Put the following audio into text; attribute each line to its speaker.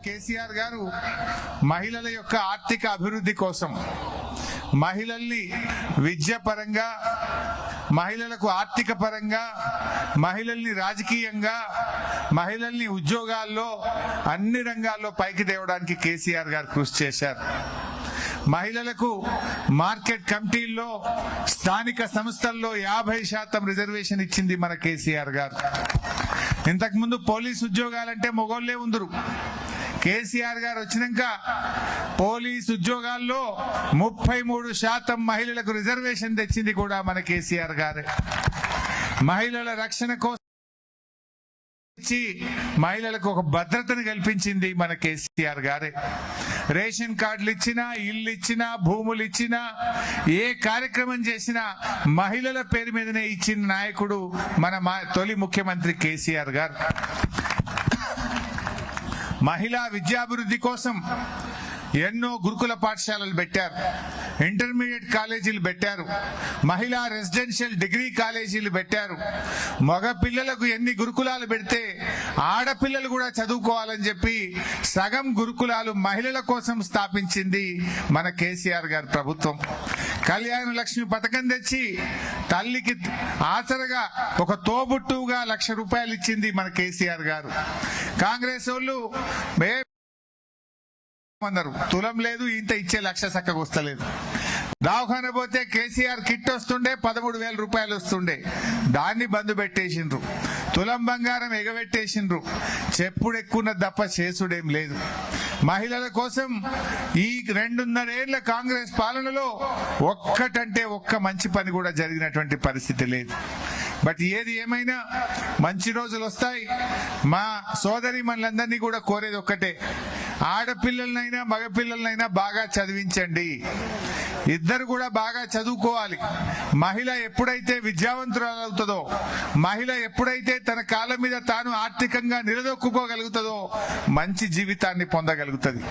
Speaker 1: కేసీఆర్ గారు మహిళల యొక్క ఆర్థిక అభివృద్ధి కోసం మహిళల్ని విద్య పరంగా, మహిళలకు ఆర్థిక పరంగా, మహిళల్ని రాజకీయంగా, మహిళల్ని ఉద్యోగాల్లో అన్ని రంగాల్లో పైకి తేవడానికి కేసీఆర్ గారు కృషి చేశారు. మహిళలకు మార్కెట్ కమిటీల్లో, స్థానిక సంస్థల్లో 50% రిజర్వేషన్ ఇచ్చింది మన కేసీఆర్ గారు. ఇంతకుముందు పోలీసు ఉద్యోగాలంటే మొగోళ్లే ఉందరు. కేసీఆర్ గారు వచ్చినాక పోలీసు ఉద్యోగాల్లో 33% మహిళలకు రిజర్వేషన్ తెచ్చింది కూడా మన కేసీఆర్ గారే. మహిళల రక్షణ కోసం మహిళలకు ఒక భద్రతను కల్పించింది మన కేసీఆర్ గారే. రేషన్ కార్డులు ఇచ్చినా, ఇల్లు ఇచ్చినా, భూములు ఇచ్చినా, ఏ కార్యక్రమం చేసినా మహిళల పేరు మీదనే ఇచ్చిన నాయకుడు మన తొలి ముఖ్యమంత్రి కేసీఆర్ గారు. మహిళా విద్యాభివృద్ధి కోసం ఎన్నో గురుకుల పాఠశాలలు పెట్టారు, ఇంటర్మీడియట్ కాలేజీలు పెట్టారు, మహిళా రెసిడెన్షియల్ డిగ్రీ కాలేజీలు పెట్టారు. మగ పిల్లలకు ఎన్ని గురుకులాలు పెడితే ఆడపిల్లలు కూడా చదువుకోవాలని చెప్పి సగం గురుకులాలు మహిళల కోసం స్థాపించింది మన కేసీఆర్ గారి ప్రభుత్వం. కళ్యాణ లక్ష్మి పథకం తెచ్చి తల్లికి ఆసరగా ఒక తోబుట్టుగా ₹1,00,000 ఇచ్చింది మన కేసీఆర్ గారు. కాంగ్రెస్ వాళ్ళు అన్నారు తులం లేదు, ఇంత ఇచ్చే లక్ష చక్కగా వస్తలేదు. దవాఖాన పోతే కేసీఆర్ కిట్ వస్తుండే, ₹13,000 వస్తుండే, దాన్ని బంద్ పెట్టేసిండ్రు. తులం బంగారం ఎగబెట్టేసిండ్రు. చెప్పుడు ఎక్కువ తప్ప చేసుడేం లేదు. మహిళల కోసం ఈ 2.5 ఏళ్ల కాంగ్రెస్ పాలనలో ఒక్కటంటే ఒక్క మంచి పని కూడా జరిగినటువంటి పరిస్థితి లేదు. బట్ ఏది ఏమైనా మంచి రోజులు వస్తాయి. మా సోదరి మనలందరినీ కూడా కోరేది ఒక్కటే, ఆడపిల్లలనైనా మగపిల్లలనైనా బాగా చదివించండి. ఇద్దరు కూడా బాగా చదువుకోవాలి. మహిళ ఎప్పుడైతే విద్యావంతురాలు అవుతుందో, మహిళ ఎప్పుడైతే తన కాళ్ళ మీద తాను ఆర్థికంగా నిలదొక్కుకోగలుగుతుందో మంచి జీవితాన్ని పొందగలుగుతుంది.